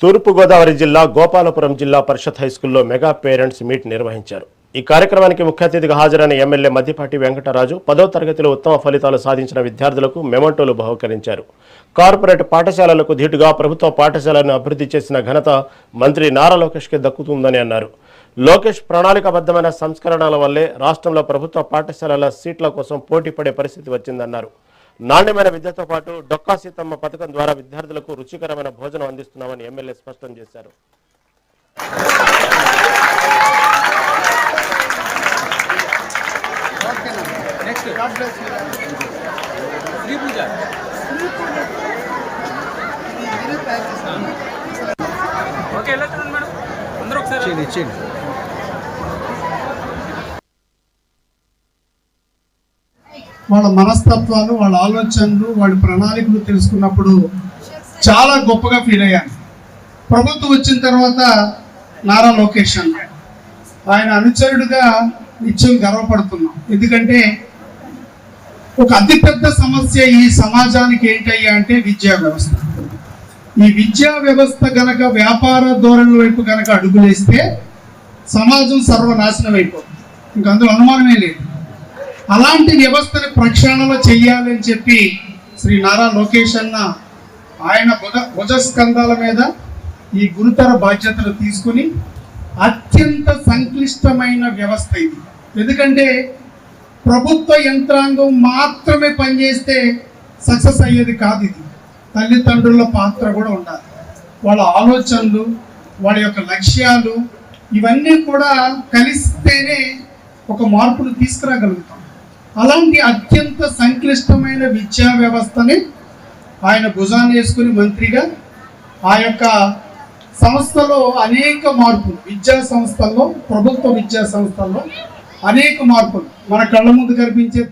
తూర్పుగోదావరి జిల్లా గోపాలపురం జిల్లా పరిషత్ హైస్కూల్లో mega parents meet నిర్వహించారు. ఈ కార్యక్రమానికి ముఖ్య అతిథిగా హాజరైన ఎమ్మెల్యే మద్దిపాటి వెంకటరాజు 10వ తరగతిలో ఉత్తమ ఫలితాలు సాధించిన విద్యార్థులకు మెమంటోలు బహుకరించారు. కార్పొరేట్ పాఠశాలలకు ధీటుగా ప్రభుత్వ పాఠశాలను అభివృద్ధి చేసిన ఘనత మంత్రి నారా లోకేష్కి దక్కుతుందని అన్నారు. లోకేష్ ప్రణాళికాబద్ధమైన సంస్కరణల వల్లే రాష్ట్రంలో ప్రభుత్వ పాఠశాలల సీట్ల కోసం పోటీ పడే పరిస్థితి వచ్చిందన్నారు. నాణ్యమైన విద్యతో పాటు డొక్కా సీతమ్మ పథకం ద్వారా విద్యార్థులకు రుచికరమైన భోజనం అందిస్తున్నామని ఎమ్మెల్యే స్పష్టం చేశారు. వాళ్ళ మనస్తత్వాలు, వాళ్ళ ఆలోచనలు, వాళ్ళ ప్రణాళికలు తెలుసుకున్నప్పుడు చాలా గొప్పగా ఫీల్ అయ్యాను. ప్రభుత్వం వచ్చిన తర్వాత నారా లోకేష్ అన్న ఆయన అనుచరుడిగా నిత్యం గర్వపడుతున్నాం. ఎందుకంటే ఒక అతిపెద్ద సమస్య ఈ సమాజానికి ఏంటయ్యా అంటే విద్యా వ్యవస్థ. ఈ విద్యా వ్యవస్థ గనక వ్యాపార ధోరణుల వైపు గనక అడుగులేస్తే సమాజం సర్వనాశనం అయిపోతుంది. ఇంక అందులో అనుమానమే లేదు. అలాంటి వ్యవస్థని ప్రక్షాళన చెయ్యాలి అని చెప్పి శ్రీ నారా లోకేష్ అన్న ఆయన భుజస్కంధాల మీద ఈ గురుతర బాధ్యతలు తీసుకుని అత్యంత సంక్లిష్టమైన వ్యవస్థ ఇది. ఎందుకంటే ప్రభుత్వ యంత్రాంగం మాత్రమే పనిచేస్తే సక్సెస్ అయ్యేది కాదు. ఇది తల్లిదండ్రుల పాత్ర కూడా ఉండాలి. వాళ్ళ ఆలోచనలు, వాళ్ళ యొక్క లక్ష్యాలు ఇవన్నీ కూడా కలిస్తేనే ఒక మార్పును తీసుకురాగలుగుతాం. అలాంటి అత్యంత సంక్లిష్టమైన విద్యా వ్యవస్థని ఆయన భుజాన్ని వేసుకుని మంత్రిగా ఆ యొక్క సంస్థలో అనేక మార్పులు, విద్యా సంస్థల్లో, ప్రభుత్వ విద్యా సంస్థల్లో అనేక మార్పులు మన కళ్ళ ముందు కనిపించే